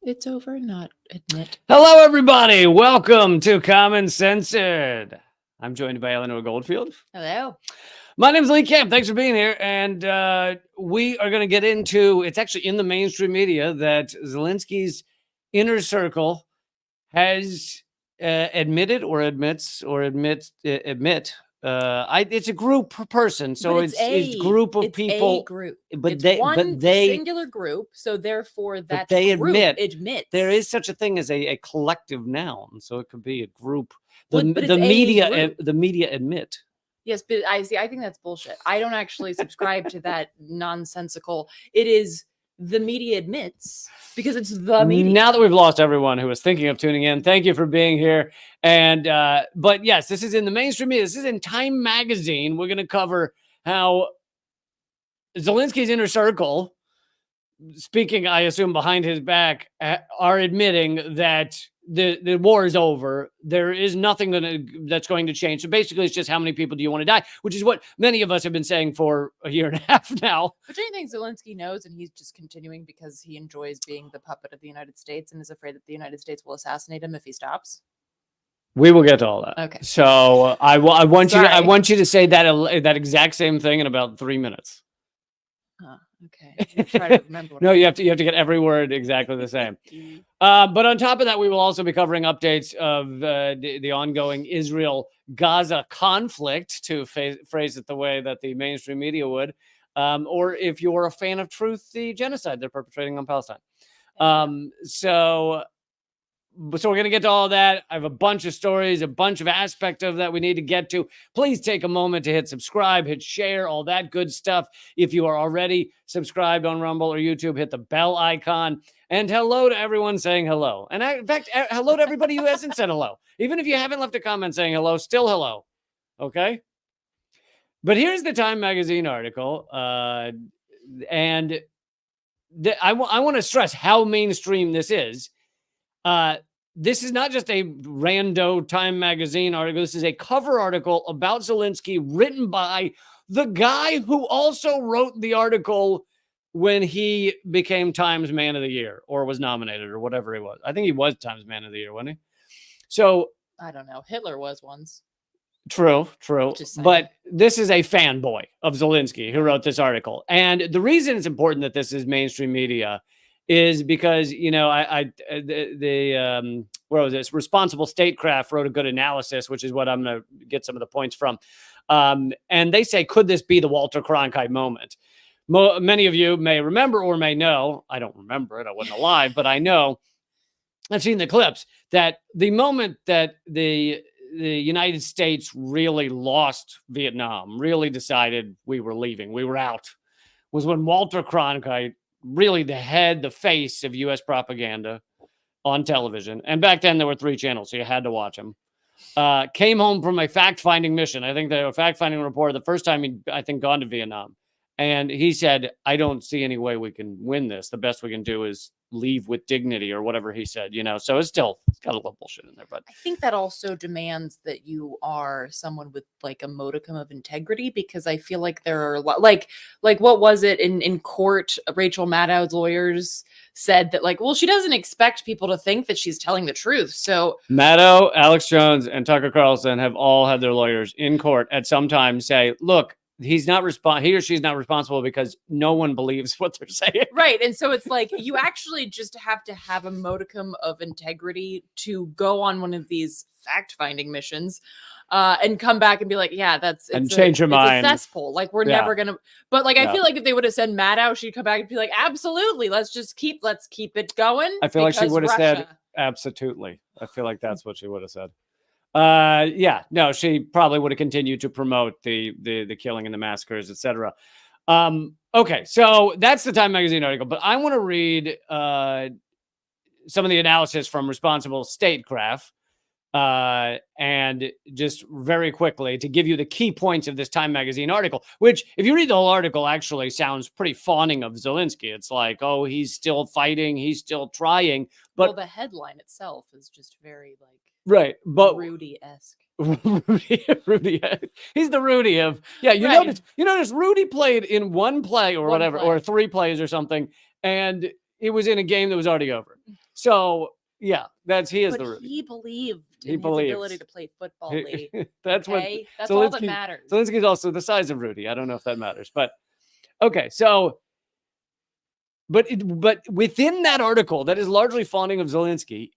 It's over, not admit. Hello, everybody. Welcome to Common Censored. I'm joined by Eleanor Goldfield. Hello. My name's Lee Camp. Thanks for being here. And we are going to get into, it's actually in the mainstream media that Zelensky's inner circle has admitted or admits or admit. It's a group person, so it's a group of people. A group, but it's they, one but they, singular group. So therefore, that but they group admits there is such a thing as a collective noun, so it could be a group. But it's The a media, group. the media admit. Yes, but I think that's bullshit. I don't actually subscribe to that nonsensical. It is the media admits because it's the media. Now that we've lost everyone who was thinking of tuning in, thank you for being here. And but yes, this is in the mainstream media. This is in Time magazine. We're going to cover how Zelensky's inner circle, speaking, I assume, behind his back, are admitting that the war is over. There is nothing that's going to change. So basically, it's just how many people do you want to die, which is what many of us have been saying for a year and a half now. But do you think Zelensky knows and he's just continuing because he enjoys being the puppet of the United States and is afraid that the United States will assassinate him if he stops? We will get to all that. Okay. So I want you to say that exact same thing in about 3 minutes. Okay. I'll try to remember. No, you have to get every word exactly the same. But on top of that, we will also be covering updates of the ongoing Israel-Gaza conflict, to phrase it the way that the mainstream media would, or if you're a fan of truth, the genocide they're perpetrating on Palestine. So we're going to get to all that. I have a bunch of stories, a bunch of aspects of that we need to get to. Please take a moment to hit subscribe, hit share, all that good stuff. If you are already subscribed on Rumble or YouTube, hit the bell icon. And hello to everyone saying hello. And in fact, hello to everybody who hasn't said hello. Even if you haven't left a comment saying hello, still hello. Okay? But here's the Time magazine article. And I want to stress how mainstream this is. This is not just a rando Time magazine article. This is a cover article about Zelensky written by the guy who also wrote the article when he became Times Man of the Year or was nominated or whatever he was. I think he was Times Man of the Year, wasn't he? So I don't know. Hitler was once. True. But this is a fanboy of Zelensky who wrote this article. And the reason it's important that this is mainstream media is because, you know, where was this? Responsible Statecraft wrote a good analysis, which is what I'm going to get some of the points from. And they say, could this be the Walter Cronkite moment? Many of you may remember or may know. I don't remember it. I wasn't alive, but I know. I've seen the clips that the moment that the United States really lost Vietnam, really decided we were leaving, we were out, was when Walter Cronkite, really the face of U.S. propaganda on television, and back then there were 3 channels, so you had to watch him, came home from a fact-finding mission. I think they were a fact-finding report the first time he'd, I think, gone to Vietnam. And he said, I don't see any way we can win this. The best we can do is leave with dignity, or whatever he said, you know. So it's got a little bullshit in there, but I think that also demands that you are someone with like a modicum of integrity, because I feel like there are a lot, like what was it in court? Rachel Maddow's lawyers said that, like, well, she doesn't expect people to think that she's telling the truth. So Maddow, Alex Jones, and Tucker Carlson have all had their lawyers in court at some time say, look, he or she's not responsible because no one believes what they're saying. Right. And so it's like, you actually just have to have a modicum of integrity to go on one of these fact-finding missions and come back and be like, yeah, change your mind. It's a cesspool. Like, we're never going to, but like, I feel like if they would have said Maddow, she'd come back and be like, absolutely. Let's keep it going. I feel like she would have said, absolutely. I feel like that's what she would have said. She probably would have continued to promote the killing and the massacres, etc. Okay, so that's the Time magazine article, but I want to read some of the analysis from Responsible Statecraft, and just very quickly to give you the key points of this Time magazine article, which, if you read the whole article, actually sounds pretty fawning of Zelensky. It's like, oh, he's still fighting, he's still trying, but the headline itself is just very like. Right, but Rudy-esque. Rudy, he's the Rudy of You notice Rudy played in one play or whatever, or 3 plays or something, and it was in a game that was already over. So yeah, he is But the Rudy. he believed He in his ability believes. to play football, Lee. That's what Okay? That's all that Zelensky. matters. Zelensky's also the size of Rudy. I don't know if that matters, but okay. So, but within that article that is largely fawning of Zelensky,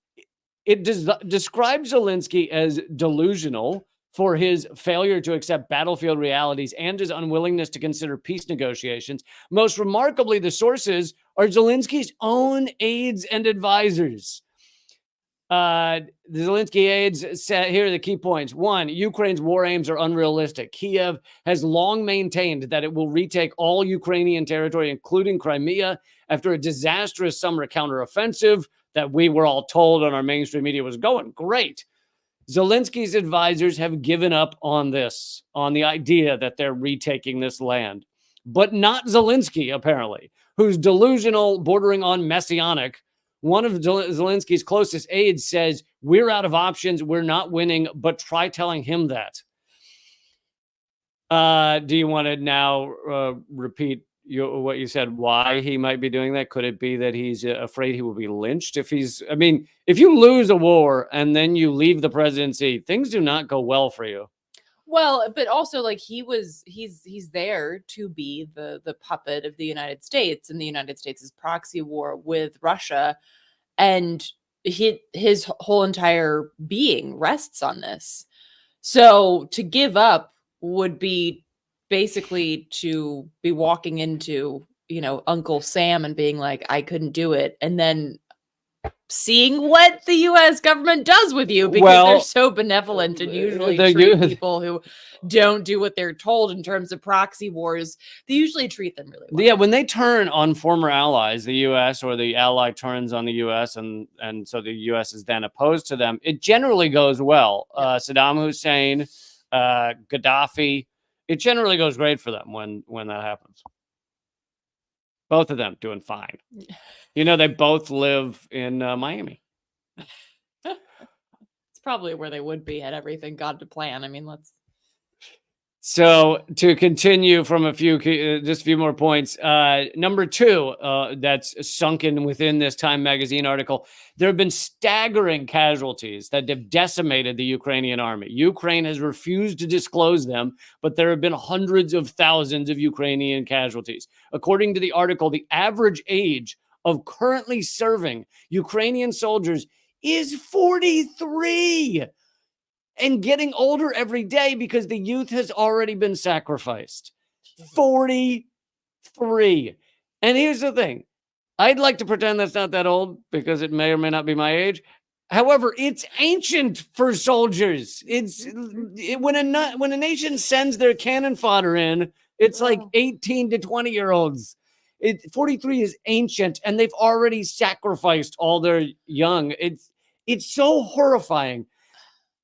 it describes Zelensky as delusional for his failure to accept battlefield realities and his unwillingness to consider peace negotiations. Most remarkably, the sources are Zelensky's own aides and advisors. The Zelensky aides said, here are the key points. One, Ukraine's war aims are unrealistic. Kiev has long maintained that it will retake all Ukrainian territory, including Crimea, after a disastrous summer counteroffensive that we were all told on our mainstream media was going great. Zelensky's advisors have given up on this, on the idea that they're retaking this land. But not Zelensky, apparently, who's delusional, bordering on messianic. One of Zelensky's closest aides says, we're out of options. We're not winning, but try telling him that. Do you want to now repeat what you said, why he might be doing that? Could it be that he's afraid he will be lynched if if you lose a war and then you leave the presidency, things do not go well for you. Well, but also like he's there to be the puppet of the United States and the United States' proxy war with Russia, and his whole entire being rests on this. So to give up would be basically to be walking into, Uncle Sam and being like, I couldn't do it, and then seeing what the U.S. government does with you, because they're so benevolent and usually treat people who don't do what they're told in terms of proxy wars. They usually treat them really well. Yeah, when they turn on former allies, the U.S. or the ally turns on the U.S. and so the U.S. is then opposed to them, it generally goes well. Saddam Hussein, Gaddafi, it generally goes great for them when that happens. Both of them doing fine. They both live in Miami. It's probably where they would be had everything gone to plan. I mean, So to continue from just a few more points. Number two, that's sunken within this Time magazine article. There have been staggering casualties that have decimated the Ukrainian army. Ukraine has refused to disclose them, but there have been hundreds of thousands of Ukrainian casualties. According to the article, the average age of currently serving Ukrainian soldiers is 43. And getting older every day because the youth has already been sacrificed. 43. And here's the thing. I'd like to pretend that's not that old because it may or may not be my age. However, it's ancient for soldiers. When a nation sends their cannon fodder in, it's like 18 to 20-year-olds. 43 is ancient, and they've already sacrificed all their young. It's so horrifying.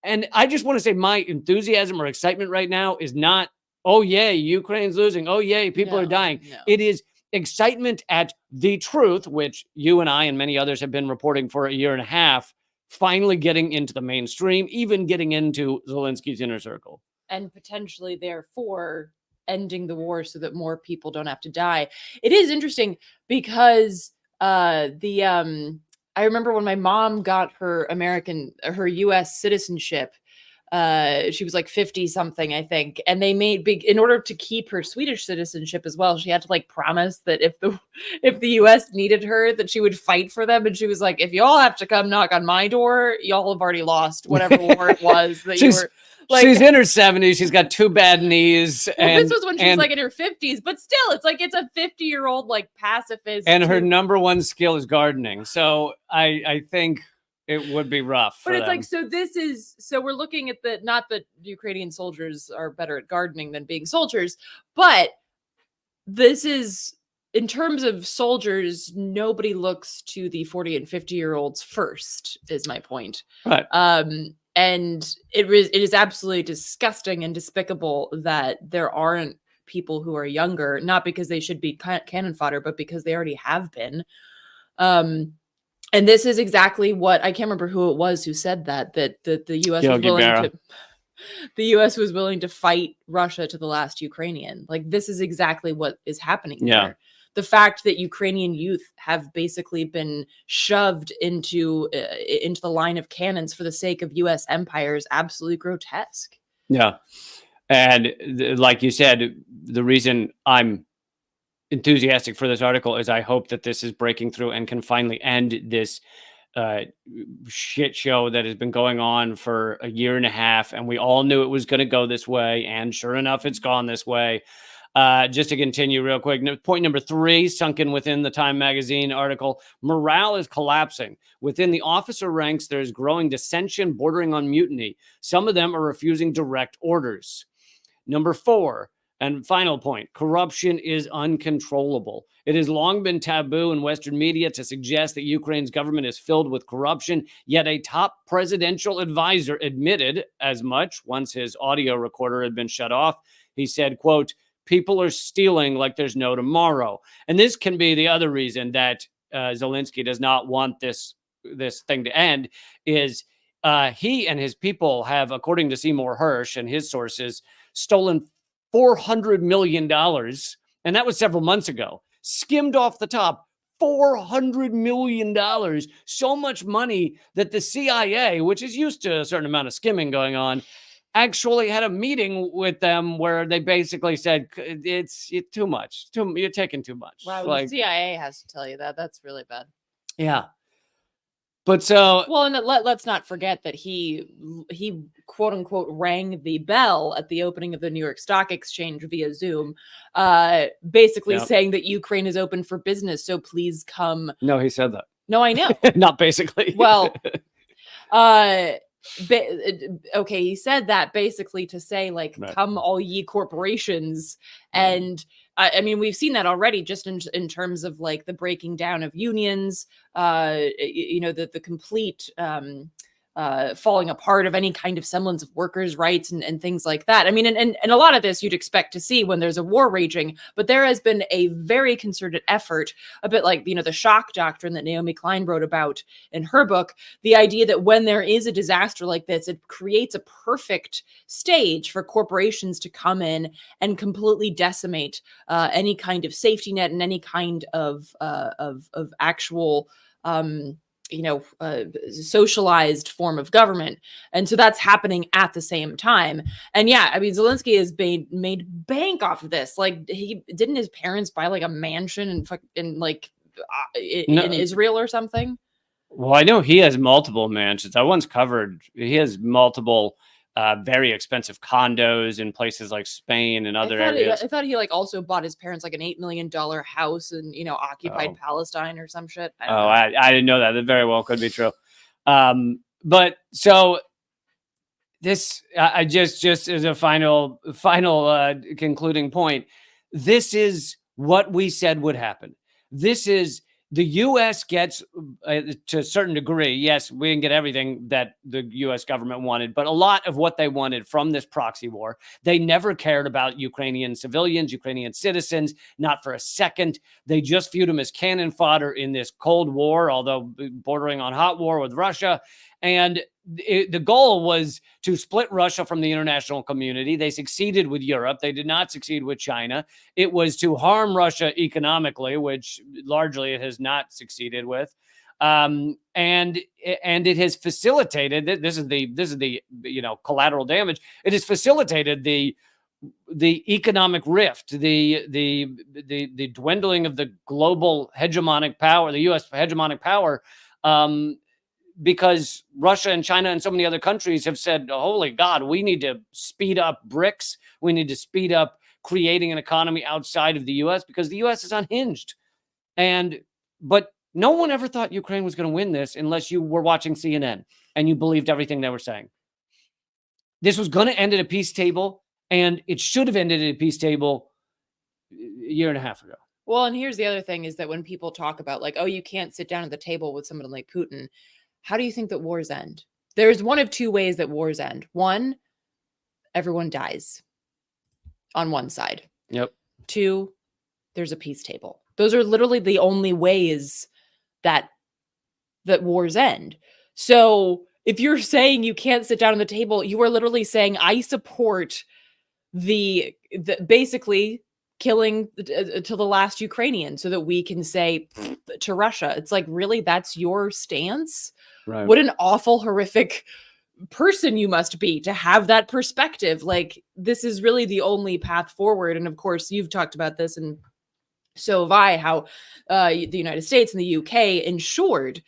And I just want to say my enthusiasm or excitement right now is not, oh, yay, Ukraine's losing. Oh, yay, people are dying. No. It is excitement at the truth, which you and I and many others have been reporting for a year and a half, finally getting into the mainstream, even getting into Zelensky's inner circle. And potentially, therefore, ending the war so that more people don't have to die. It is interesting because I remember when my mom got her U.S. citizenship, she was like 50 something, I think. And they in order to keep her Swedish citizenship as well, she had to promise that if the U.S. needed her, that she would fight for them. And she was like, if y'all have to come knock on my door, y'all have already lost whatever war it was that you were. She's in her 70s. She's got 2 bad knees. Well, this was when she was in her 50s, but still, it's a 50-year-old pacifist. And her number one skill is gardening. So I think it would be rough. But it's them. So we're looking at not that Ukrainian soldiers are better at gardening than being soldiers, but this is, in terms of soldiers, nobody looks to the 40 and 50-year-olds first, is my point. Right. And it is absolutely disgusting and despicable that there aren't people who are younger, not because they should be cannon fodder, but because they already have been. And this is exactly what, I can't remember who it was who said that the U.S. was willing to fight Russia to the last Ukrainian. This is exactly what is happening here. the fact that Ukrainian youth have basically been shoved into the line of cannons for the sake of U.S. empire is absolutely grotesque. Yeah. And like you said, the reason I'm enthusiastic for this article is I hope that this is breaking through and can finally end this shit show that has been going on for a year and a half. And we all knew it was going to go this way. And sure enough, it's gone this way. Just to continue real quick, point number 3, sunken within the Time magazine article, morale is collapsing. Within the officer ranks, there's growing dissension bordering on mutiny. Some of them are refusing direct orders. Number 4, and final point, corruption is uncontrollable. It has long been taboo in Western media to suggest that Ukraine's government is filled with corruption, yet a top presidential advisor admitted as much once his audio recorder had been shut off. He said, quote, "People are stealing like there's no tomorrow." And this can be the other reason that Zelensky does not want this thing to end, is he and his people have, according to Seymour Hersh and his sources, stolen $400 million. And that was several months ago. Skimmed off the top, $400 million. So much money that the CIA, which is used to a certain amount of skimming going on, actually had a meeting with them where they basically said, it's too much. You're taking too much. Wow, like, the CIA has to tell you that. That's really bad. Yeah. But so, well, and let's not forget that he quote unquote rang the bell at the opening of the New York Stock Exchange via Zoom, basically saying that Ukraine is open for business. So please come. No, he said that. No, I know. Not basically. Well, okay, he said that basically to say, like, right, come all ye corporations. And I mean, we've seen that already just in terms of like the breaking down of unions, you know, the complete falling apart of any kind of semblance of workers' rights and things like that. I mean, and a lot of this you'd expect to see when there's a war raging, but there has been a very concerted effort, a bit like, you know, the shock doctrine that Naomi Klein wrote about in her book, the idea that when there is a disaster like this, it creates a perfect stage for corporations to come in and completely decimate any kind of safety net and any kind of actual you know, socialized form of government. And so that's happening at the same time. And yeah, I mean, Zelensky has made bank off of this. Like, didn't his parents buy like a mansion in Israel or something? Well, I know he has multiple mansions. I once covered, he has multiple very expensive condos in places like Spain and other areas. I thought he like also bought his parents like an $8 million house in, you know, occupied Palestine or some shit. I didn't know that. That very well could be true. But so this, I just as a final concluding point, this is what we said would happen. This is, the U.S. gets, to a certain degree, yes, we didn't get everything that the U.S. government wanted, but a lot of what they wanted from this proxy war. They never cared about Ukrainian civilians, Ukrainian citizens, not for a second. They just viewed them as cannon fodder in this Cold War, although bordering on hot war with Russia. And the goal was to split Russia from the international community. They succeeded with Europe. They did not succeed with China. It was to harm Russia economically, which largely it has not succeeded with. And it has facilitated, this is the you know, collateral damage. It has facilitated the economic rift, the dwindling of the global hegemonic power, the U.S. hegemonic power, because Russia and China and so many other countries have said, holy God, we need to speed up BRICS. We need to speed up creating an economy outside of the U.S. because the U.S. is unhinged. But no one ever thought Ukraine was going to win this unless you were watching CNN and you believed everything they were saying. This was going to end at a peace table, and it should have ended at a peace table a year and a half ago. Well, and here's the other thing is that when people talk about like, oh, you can't sit down at the table with someone like Putin, how do you think that wars end? There's one of two ways that wars end. One, everyone dies on one side. Yep. Two, there's a peace table. Those are literally the only ways that wars end. So if you're saying you can't sit down at the table, you are literally saying, I support the basically killing to the last Ukrainian so that we can say to Russia. It's like, really, that's your stance? Right. What an awful, horrific person you must be to have that perspective. Like, this is really the only path forward. And of course, you've talked about this, and so have I, how the United States and the UK ensured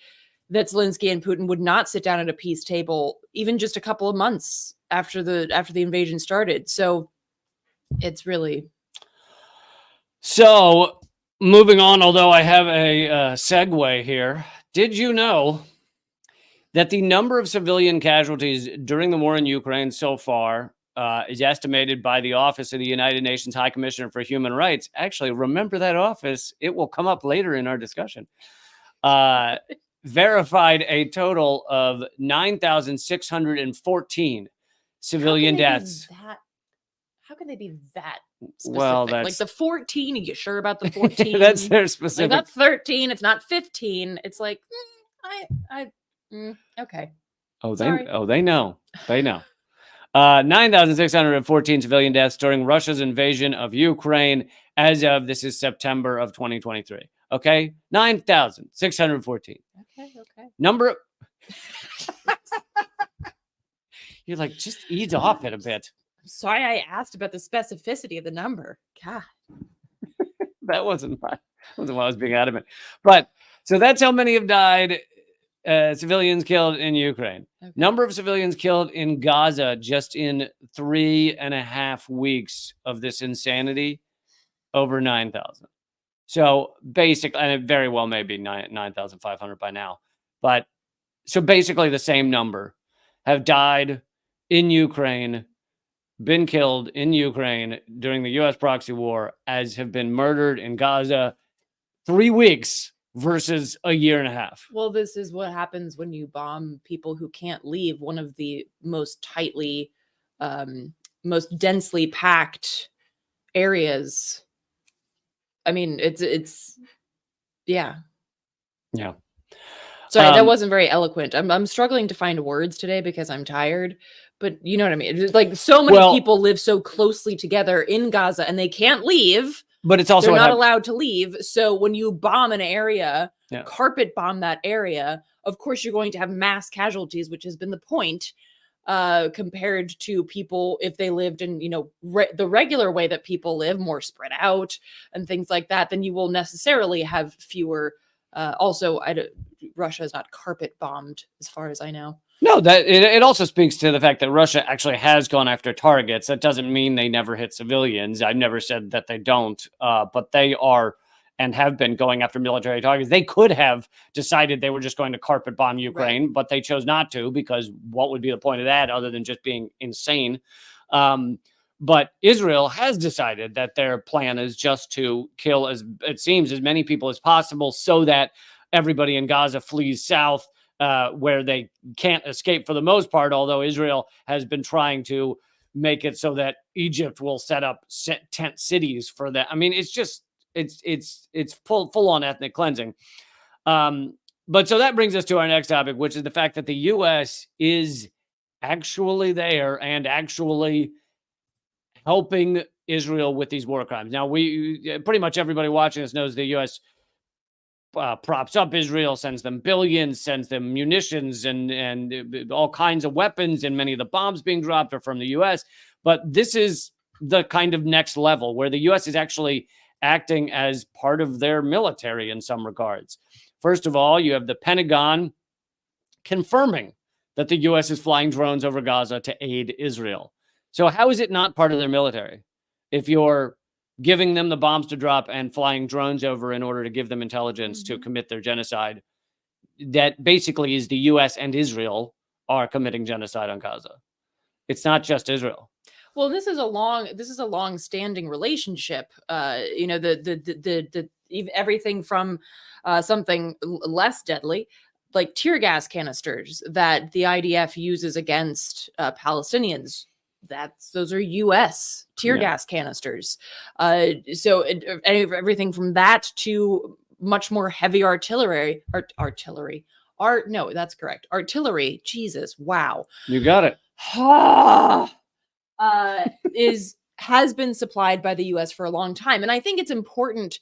that Zelensky and Putin would not sit down at a peace table even just a couple of months after the invasion started. So it's really... So, moving on, although I have a segue here, did you know that the number of civilian casualties during the war in Ukraine so far is estimated by the Office of the United Nations High Commissioner for Human Rights? Actually, remember that office. It will come up later in our discussion. Verified a total of 9,614 civilian deaths. How can they be that specific? Well, like that's the 14. Are you sure about the 14? that's their specific. Like, not 13. It's not 15. It's like, okay. Oh, Sorry. they know. They know. 9,614 civilian deaths during Russia's invasion of Ukraine as of, this is September of 2023. Okay? 9,614. Okay. Number... You're like, just ease off it a bit. Sorry I asked about the specificity of the number. God. That wasn't why I was being adamant. But, so that's how many have died, civilians killed in Ukraine. Okay. Number of civilians killed in Gaza just in 3.5 weeks of this insanity, over 9,000. So basically, and it very well may be 9,500 by now. But so basically the same number have died in Ukraine, been killed in Ukraine during the U.S. proxy war, as have been murdered in Gaza. 3 weeks versus a year and a half. Well, this is what happens when you bomb people who can't leave one of the most tightly, most densely packed areas. I mean, it's yeah. Sorry, that wasn't very eloquent. I'm struggling to find words today because I'm tired, but you know what I mean? It's like, so many people live so closely together in Gaza and they can't leave. But it's also, they're not allowed to leave. So when you bomb an area, yeah, carpet bomb that area, of course you're going to have mass casualties, which has been the point, compared to people if they lived in, you know, the regular way that people live, more spread out and things like that, then you will necessarily have fewer. Also, Russia is not carpet bombed, as far as I know. No, that it also speaks to the fact that Russia actually has gone after targets. That doesn't mean they never hit civilians. I've never said that they don't, but they are and have been going after military targets. They could have decided they were just going to carpet bomb Ukraine, right, but they chose not to, because what would be the point of that other than just being insane? But Israel has decided that their plan is just to kill, as it seems, as many people as possible so that everybody in Gaza flees south, where they can't escape for the most part, although Israel has been trying to make it so that Egypt will set up tent cities for that. I mean, it's just, it's full on ethnic cleansing. But so that brings us to our next topic, which is the fact that the U.S. is actually there and actually helping Israel with these war crimes. Now, pretty much everybody watching this knows the U.S. Props up Israel, sends them billions, sends them munitions and all kinds of weapons, and many of the bombs being dropped are from the U.S. But this is the kind of next level where the U.S. is actually acting as part of their military in some regards. First of all, you have the Pentagon confirming that the U.S. is flying drones over Gaza to aid Israel. So how is it not part of their military if you're giving them the bombs to drop and flying drones over in order to give them intelligence to commit their genocide? That basically is the U.S. and Israel are committing genocide on Gaza. It's not just Israel. Well, this is a long-standing relationship. You know, the everything from something less deadly, like tear gas canisters that the IDF uses against Palestinians. Those are U.S. tear gas canisters. So everything from that to much more heavy artillery. No, that's correct. Artillery. Jesus, wow. You got it. Is has been supplied by the US for a long time. And I think it's important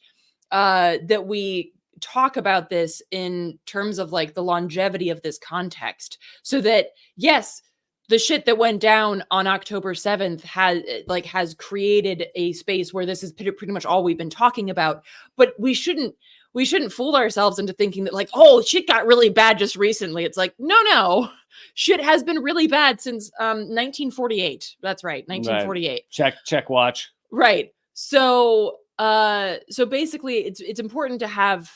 that we talk about this in terms of like the longevity of this context, so that yes, the shit that went down on October 7th has created a space where this is pretty much all we've been talking about. But we shouldn't fool ourselves into thinking that like, oh, shit got really bad just recently. It's like, no, shit has been really bad since 1948. That's right, 1948. Right. Check watch. Right. So basically it's important to have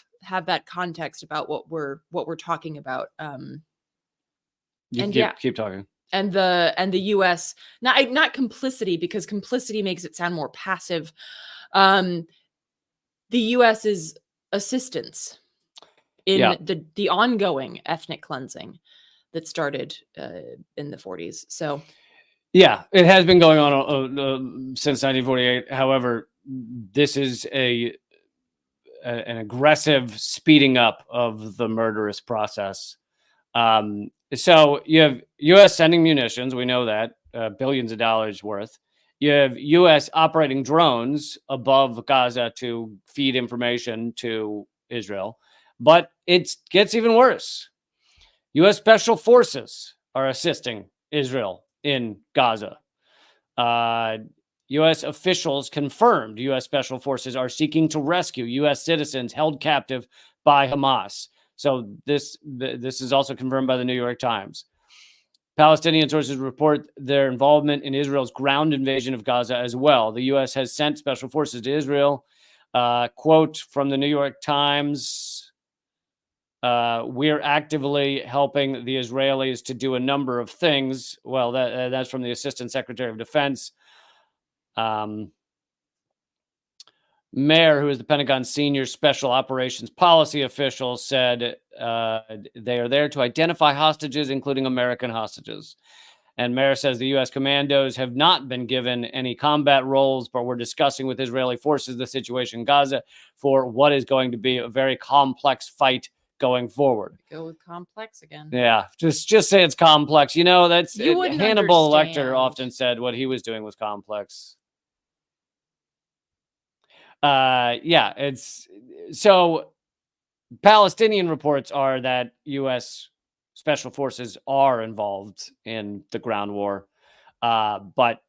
that context about what we're talking about. Keep talking. And the US, not complicity, because complicity makes it sound more passive. The US's assistance in the ongoing ethnic cleansing that started in the 40s. So yeah, it has been going on since 1948. However, this is an aggressive speeding up of the murderous process. So you have U.S. sending munitions. We know that, billions of dollars worth. You have U.S. operating drones above Gaza to feed information to Israel. But it gets even worse. U.S. Special Forces are assisting Israel in Gaza. U.S. officials confirmed U.S. Special Forces are seeking to rescue U.S. citizens held captive by Hamas. So this is also confirmed by the New York Times. Palestinian sources report their involvement in Israel's ground invasion of Gaza as well. The U.S. has sent special forces to Israel. Quote from the New York Times, we're actively helping the Israelis to do a number of things. Well, that's from the Assistant Secretary of Defense. Mayer, who is the Pentagon's senior special operations policy official, said they are there to identify hostages, including American hostages. And Mayer says the U.S. commandos have not been given any combat roles, but we're discussing with Israeli forces the situation in Gaza for what is going to be a very complex fight going forward. Go with complex again. Yeah, just say it's complex. You know, that's Hannibal understand. Lecter often said what he was doing was complex. Yeah, it's so Palestinian reports are that U.S. special forces are involved in the ground war, but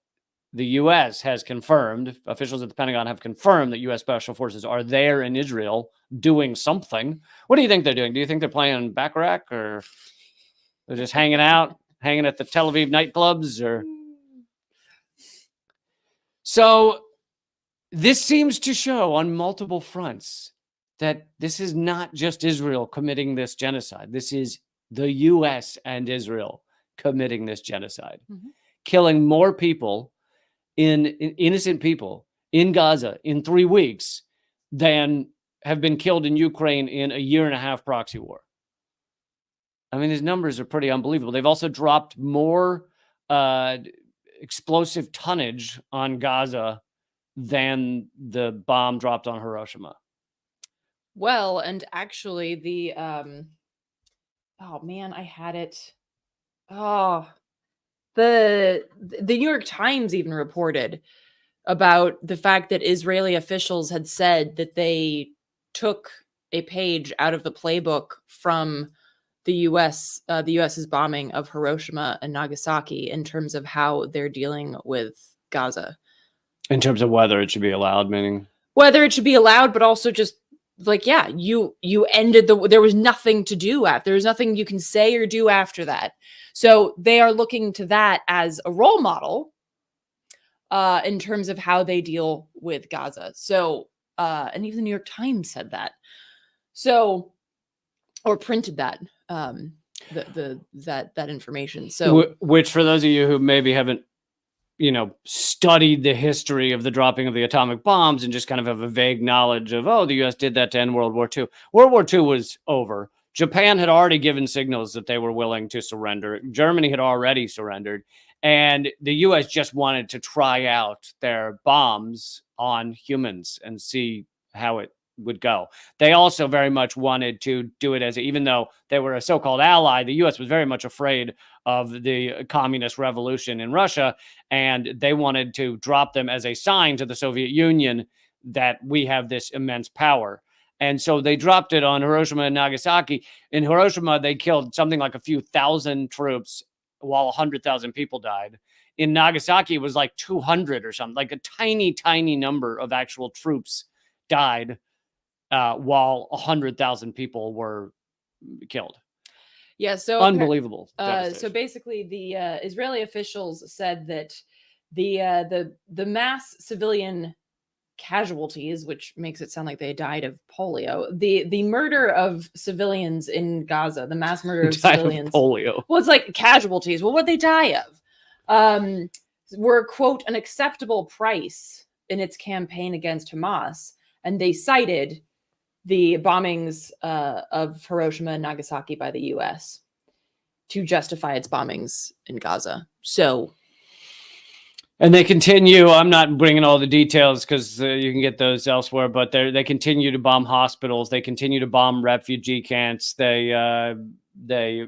the U.S. has confirmed, officials at the Pentagon have confirmed that U.S. special forces are there in Israel doing something. What do you think they're doing? Do you think they're playing baccarat, or they're just hanging out, hanging at the Tel Aviv nightclubs, or so? This seems to show on multiple fronts that this is not just Israel committing this genocide. This is the U.S. and Israel committing this genocide, killing more people, innocent people in Gaza in 3 weeks than have been killed in Ukraine in a year and a half proxy war. I mean, these numbers are pretty unbelievable. They've also dropped more explosive tonnage on Gaza than the bomb dropped on Hiroshima. Well, and actually the oh man, I had it. Oh, the New York Times even reported about the fact that Israeli officials had said that they took a page out of the playbook from the US's bombing of Hiroshima and Nagasaki in terms of how they're dealing with Gaza. In terms of whether it should be allowed, meaning whether it should be allowed, but also just like, yeah, you ended there was nothing to do after. There was nothing you can say or do after that. So they are looking to that as a role model in terms of how they deal with Gaza. So, and even the New York Times said that. So, or printed that, that information. So, which for those of you who maybe haven't, studied the history of the dropping of the atomic bombs and just kind of have a vague knowledge of, the U.S. did that to end World War II. World War II was over. Japan had already given signals that they were willing to surrender. Germany had already surrendered. And the U.S. just wanted to try out their bombs on humans and see how it would go. They also very much wanted to do it even though they were a so-called ally, the U.S. was very much afraid of the communist revolution in Russia, and they wanted to drop them as a sign to the Soviet Union that we have this immense power. And so they dropped it on Hiroshima and Nagasaki. In Hiroshima, they killed something like a few thousand troops while 100,000 people died. In Nagasaki, it was like 200 or something, like a tiny, tiny number of actual troops died while 100,000 people were killed. Yeah, so unbelievable. So basically, the Israeli officials said that the mass civilian casualties, which makes it sound like they died of polio, the murder of civilians in Gaza, the mass murder of civilians, of polio. Well, it's like casualties. Well, what they die of, were, quote, an acceptable price in its campaign against Hamas, and they cited the bombings of Hiroshima and Nagasaki by the U.S. to justify its bombings in Gaza. So, and they continue. I'm not bringing all the details because you can get those elsewhere, but they continue to bomb hospitals. They continue to bomb refugee camps. They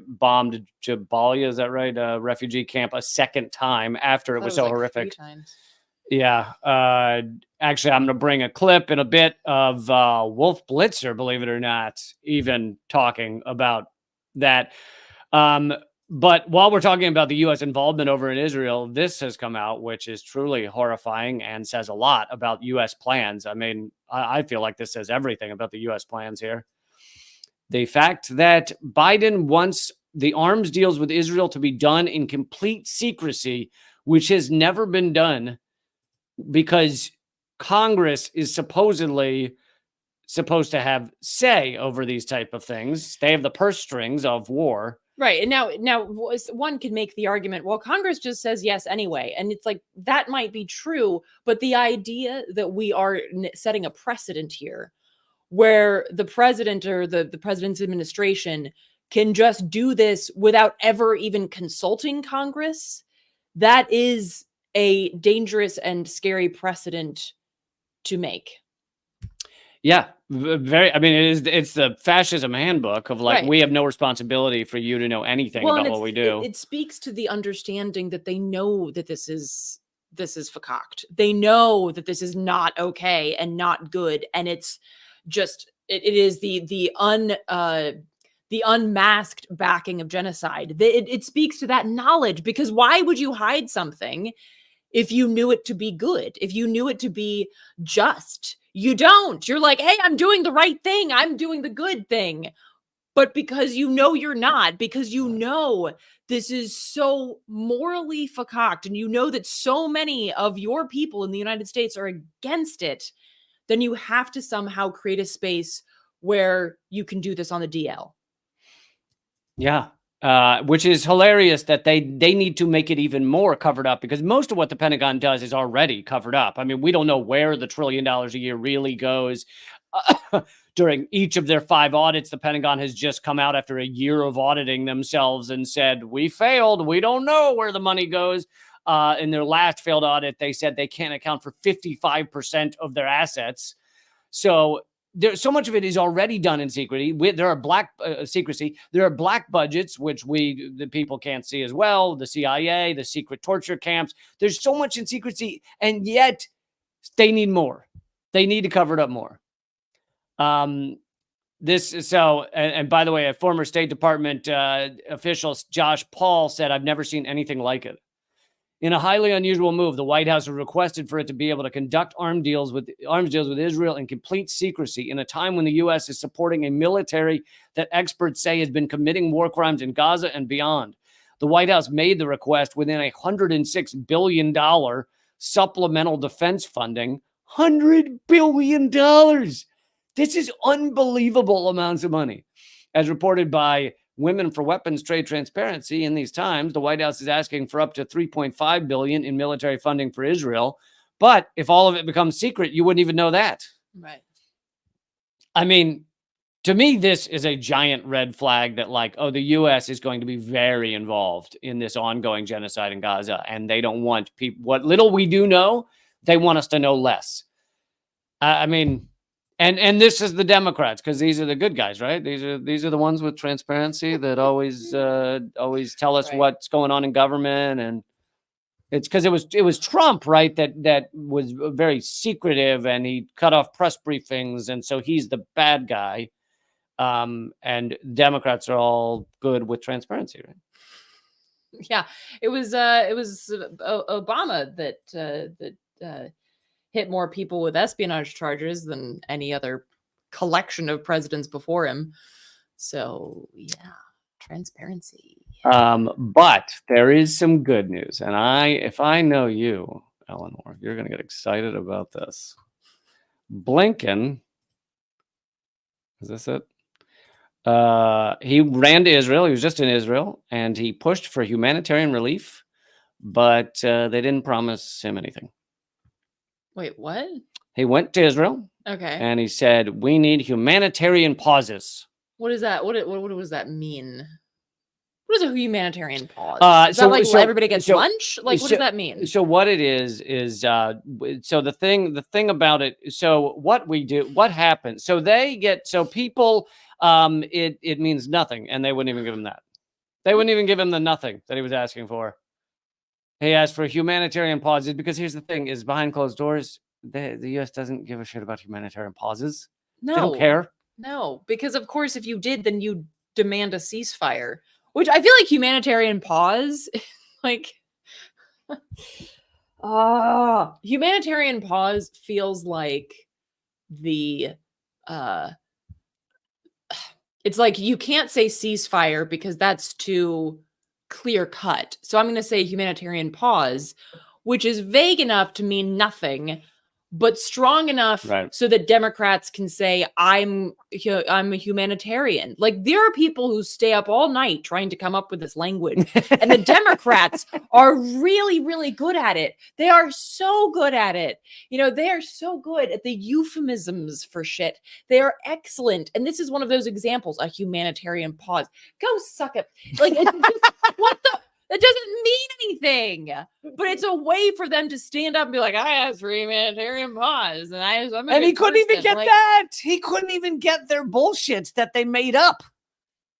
bombed Jabalia, is that right? A refugee camp a second time after it was so like horrific. 3 times. Yeah. Actually, I'm going to bring a clip in a bit of Wolf Blitzer, believe it or not, even talking about that. But while we're talking about the U.S. involvement over in Israel, this has come out, which is truly horrifying and says a lot about U.S. plans. I mean, I feel like this says everything about the U.S. plans here. The fact that Biden wants the arms deals with Israel to be done in complete secrecy, which has never been done because Congress is supposedly supposed to have say over these type of things. They have the purse strings of war. Right. And now one could make the argument, well, Congress just says yes anyway. And it's like, that might be true. But the idea that we are setting a precedent here where the president or the president's administration can just do this without ever even consulting Congress, that is a dangerous and scary precedent to make. Yeah, very. I mean, it's the fascism handbook of like, right. We have no responsibility for you to know anything about what we do. It speaks to the understanding that they know that this is fakaked. They know that this is not okay and not good, and it's just it is the unmasked backing of genocide. It speaks to that knowledge, because why would you hide something if you knew it to be good, if you knew it to be just? You don't. You're like, hey, I'm doing the right thing. I'm doing the good thing. But because you know you're not, because you know this is so morally fakaked, and you know that so many of your people in the United States are against it, then you have to somehow create a space where you can do this on the DL. Yeah. Which is hilarious that they need to make it even more covered up, because most of what the Pentagon does is already covered up. I mean, we don't know where the $1 trillion a year really goes. During each of their 5 audits, the Pentagon has just come out after a year of auditing themselves and said, we failed. We don't know where the money goes. In their last failed audit, they said they can't account for 55% of their assets. So there's so much of it is already done in secrecy. There are black secrecy. There are black budgets, which the people can't see as well. The CIA, the secret torture camps. There's so much in secrecy, and yet they need more. They need to cover it up more. And by the way, a former State Department official, Josh Paul, said, "I've never seen anything like it." In a highly unusual move, the White House has requested for it to be able to conduct arms deals with Israel in complete secrecy in a time when the U.S. is supporting a military that experts say has been committing war crimes in Gaza and beyond. The White House made the request within a $106 billion supplemental defense funding. $100 billion. This is unbelievable amounts of money. As reported by Women for Weapons Trade Transparency, in these times, the White House is asking for up to $3.5 billion in military funding for Israel. But if all of it becomes secret, you wouldn't even know that. Right. I mean, to me, this is a giant red flag that, like, oh, the U.S. is going to be very involved in this ongoing genocide in Gaza, and they don't want people. What little we do know, they want us to know less. I mean, And this is the Democrats, because these are the good guys, right? These are the ones with transparency that always tell us Right. what's going on in government. And it's because it was Trump, right? That was very secretive, and he cut off press briefings, and so he's the bad guy. And Democrats are all good with transparency, right? Yeah, it was Obama that hit more people with espionage charges than any other collection of presidents before him. So yeah, transparency. But there is some good news, and if I know you, Eleanor, you're going to get excited about this. Blinken, is this it? He ran to Israel. He was just in Israel, and he pushed for humanitarian relief, but they didn't promise him anything. Wait, what? He went to Israel, Okay. and he said, "We need humanitarian pauses." What is that? What does that mean? What is a humanitarian pause? Is that like everybody gets lunch? Like, what does that mean? So what it is so the thing about it. So what happens? So people. It means nothing, and they wouldn't even give him that. They wouldn't even give him the nothing that he was asking for. He asked for humanitarian pauses because here's the thing: is behind closed doors, the U.S. doesn't give a shit about humanitarian pauses. No, they don't care. No, because of course, if you did, then you'd demand a ceasefire. Which I feel like humanitarian pause, like, humanitarian pause feels like it's like you can't say ceasefire because that's too clear cut. So I'm going to say humanitarian pause, which is vague enough to mean nothing, but strong enough so that Democrats can say, I'm a humanitarian. Like, there are people who stay up all night trying to come up with this language. And the Democrats are really, really good at it. They are so good at it. They are so good at the euphemisms for shit. They are excellent. And this is one of those examples, a humanitarian pause. Go suck it. Like, it's just, what the? That doesn't mean anything, but it's a way for them to stand up and be like, I asked for humanitarian pause. And he couldn't even get that. He couldn't even get their bullshit that they made up.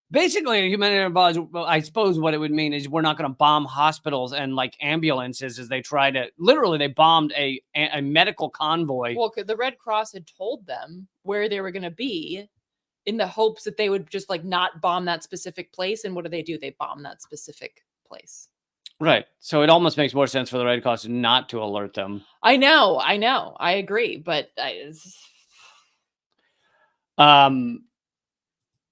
Basically, a humanitarian pause, I suppose what it would mean is we're not going to bomb hospitals and like ambulances as they try to, literally they bombed a medical convoy. Well, the Red Cross had told them where they were going to be in the hopes that they would just like not bomb that specific place. And what do? They bomb that specific place. Right. So it almost makes more sense for the Red Cross not to alert them. I know. I agree. But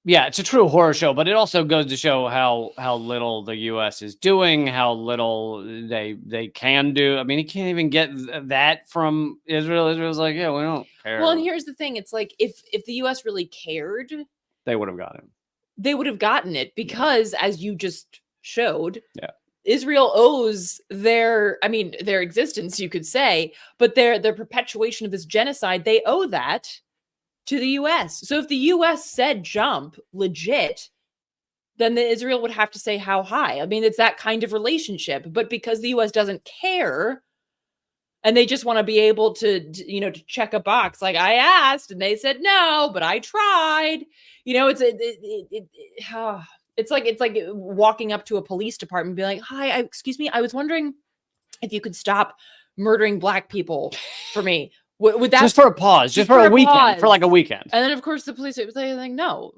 yeah, it's a true horror show, but it also goes to show how little the U.S. is doing, how little they can do. I mean, he can't even get that from Israel. Israel's like, yeah, we don't care. Well, and here's the thing. It's like, if the U.S. really cared, they would have gotten it. They would have gotten it because, as you just showed, Israel owes their existence, you could say, but their perpetuation of this genocide, they owe that to the US. So if the US said jump legit, then Israel would have to say how high. I mean, it's that kind of relationship. But because the US doesn't care and they just want to be able to check a box, like I asked and they said no, but I tried. It's like walking up to a police department and be like, "Hi, excuse me, I was wondering if you could stop murdering Black people for me." Would that just for a pause, just for a weekend, pause. For like a weekend? And then of course the police was like, "No,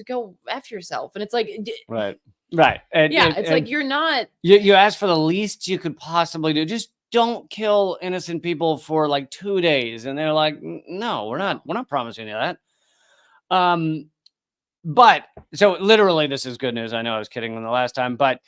go F yourself." And it's like, right. It's like you're not. You asked for the least you could possibly do. Just don't kill innocent people for like 2 days, and they're like, "No, we're not promising you that." But so literally, this is good news. I know I was kidding the last time, but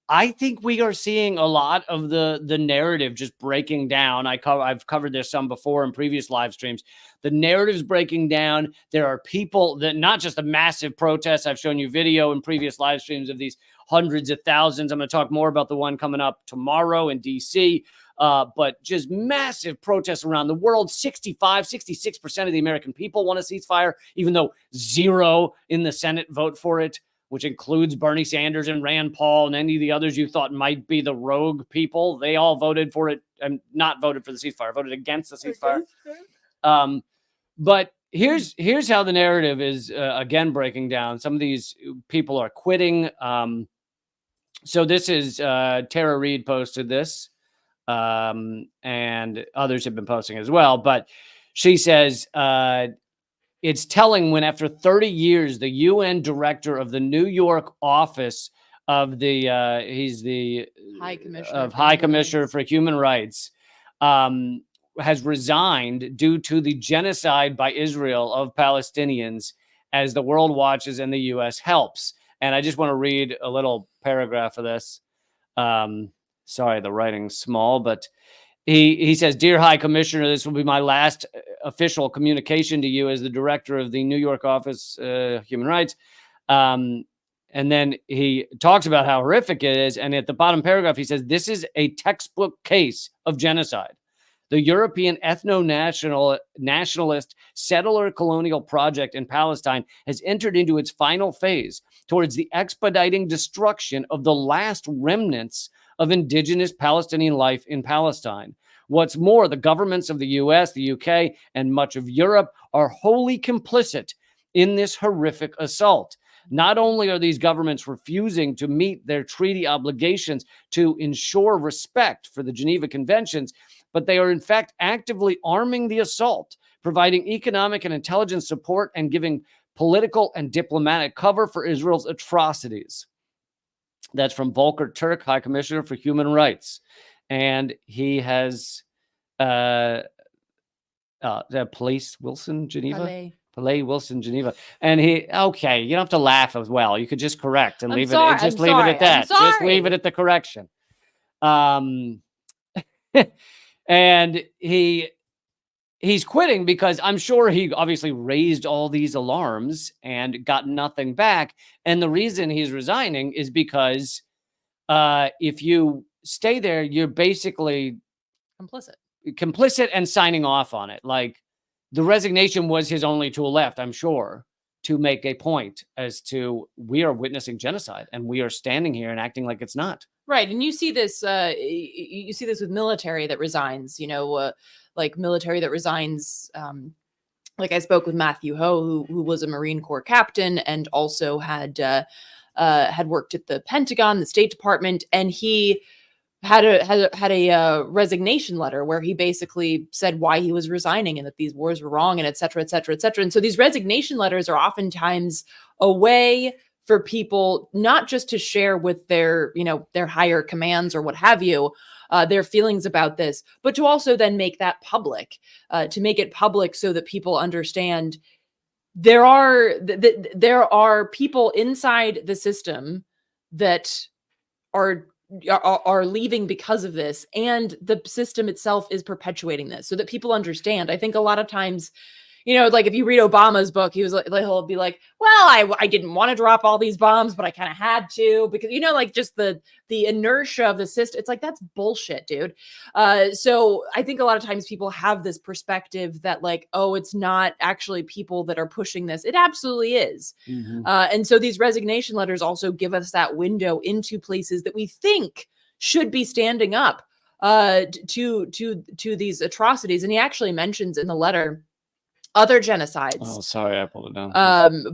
I think we are seeing a lot of the narrative just breaking down. I've covered this some before in previous live streams. The narrative's breaking down. There are people that not just a massive protest. I've shown you video in previous live streams of these hundreds of thousands. I'm going to talk more about the one coming up tomorrow in DC. But just massive protests around the world. 66% of the American people want a ceasefire, even though 0 in the Senate vote for it, which includes Bernie Sanders and Rand Paul and any of the others you thought might be the rogue people. They all voted for it and not voted for the ceasefire, voted against the ceasefire. But here's how the narrative is again breaking down. Some of these people are quitting. So this is Tara Reid posted this, and others have been posting as well. But she says it's telling when after 30 years, the UN director of the New York office of the he's the High Commissioner for Human Rights has resigned due to the genocide by Israel of Palestinians as the world watches and the U.S. helps. And I just want to read a little paragraph of this. Sorry, the writing's small, but he says, "Dear High Commissioner, this will be my last official communication to you as the director of the New York Office Human Rights." And then he talks about how horrific it is. And at the bottom paragraph, he says, "This is a textbook case of genocide. The European ethno-nationalist settler colonial project in Palestine has entered into its final phase towards the expediting destruction of the last remnants of indigenous Palestinian life in Palestine. What's more, the governments of the US, the UK, and much of Europe are wholly complicit in this horrific assault. Not only are these governments refusing to meet their treaty obligations to ensure respect for the Geneva Conventions, but they are in fact actively arming the assault, providing economic and intelligence support, and giving political and diplomatic cover for Israel's atrocities." That's from Volker Turk, High Commissioner for Human Rights. And he has Police Wilson, Geneva? Palais Wilson, Geneva. And you don't have to laugh as well. You could just correct and leave it at that. Just leave it at the correction. And he's quitting because I'm sure he obviously raised all these alarms and got nothing back. And the reason he's resigning is because if you stay there, you're basically complicit and signing off on it. Like, the resignation was his only tool left, I'm sure, to make a point as to we are witnessing genocide and we are standing here and acting like it's not. Right. And you see this with military that resigns, like military that resigns. Like I spoke with Matthew Ho, who was a Marine Corps captain and also had worked at the Pentagon, the State Department, and he had a resignation letter where he basically said why he was resigning and that these wars were wrong and et cetera, et cetera, et cetera. And so these resignation letters are oftentimes a way for people not just to share with their higher commands or what have you, their feelings about this, but to also then make that public, to make it public so that people understand there are people inside the system that are leaving because of this, and the system itself is perpetuating this, so that people understand. I think a lot of times, like if you read Obama's book, he was like, he'll be like, well, I didn't want to drop all these bombs, but I kind of had to, because like just the inertia of the system. It's like, that's bullshit, dude. So I think a lot of times people have this perspective that like, oh, it's not actually people that are pushing this. It absolutely is. Mm-hmm. And so these resignation letters also give us that window into places that we think should be standing up to these atrocities. And he actually mentions in the letter other genocides. Oh, sorry, I pulled it down.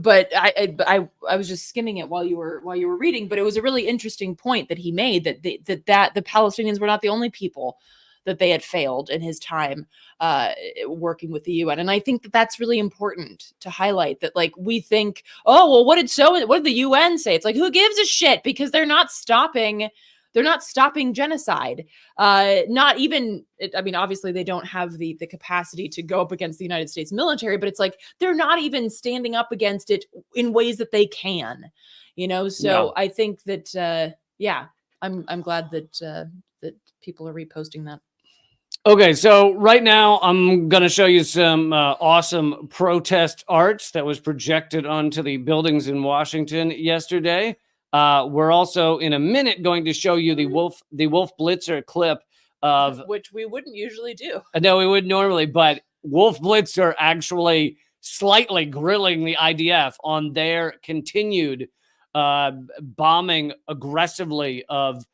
But I was just skimming it while you were reading. But it was a really interesting point that he made, that the Palestinians were not the only people that they had failed in his time working with the UN. And I think that that's really important to highlight, that like we think, oh, well, what did the UN say? It's like, who gives a shit? Because they're not stopping genocide. Not even, I mean, obviously they don't have the capacity to go up against the United States military, but it's like, they're not even standing up against it in ways that they can, So No. I think that, I'm glad that people are reposting that. Okay, so right now I'm going to show you some awesome protest arts that was projected onto the buildings in Washington yesterday. We're also in a minute going to show you the Wolf Blitzer clip of, which we wouldn't usually do. No, we would normally, but Wolf Blitzer actually slightly grilling the IDF on their continued bombing aggressively of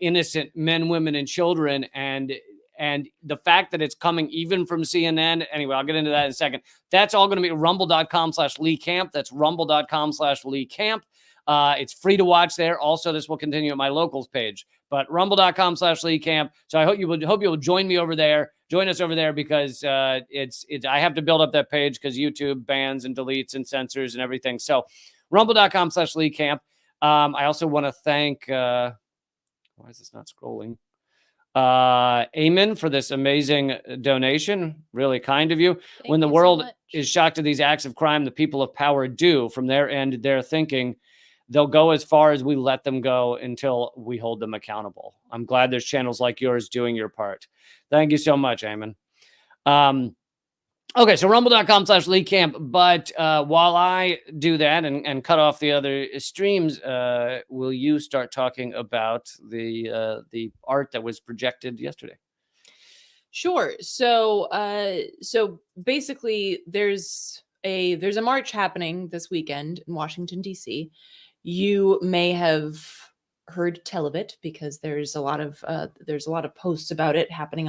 innocent men, women, and children, and And the fact that it's coming even from CNN, anyway, I'll get into that in a second. That's all going to be rumble.com/Lee Camp. That's rumble.com/Lee Camp. It's free to watch there. Also, this will continue at my locals page, but rumble.com/Lee Camp. So I hope you will join me over there. Join us over there because it's I have to build up that page because YouTube bans and deletes and censors and everything. So rumble.com/Lee Camp. I also want to thank, why is this not scrolling? Eamon for this amazing donation. Really kind of you. When the world is shocked at these acts of crime, the people of power do. From their end, they're thinking they'll go as far as we let them go until we hold them accountable. I'm glad there's channels like yours doing your part. Thank you so much, Eamon. Okay, so rumble.com/Lee Camp. But while I do that and cut off the other streams, will you start talking about the art that was projected yesterday? Sure. So basically there's a march happening this weekend in Washington, D.C. You may have heard tell of it because there's a lot of posts about it happening on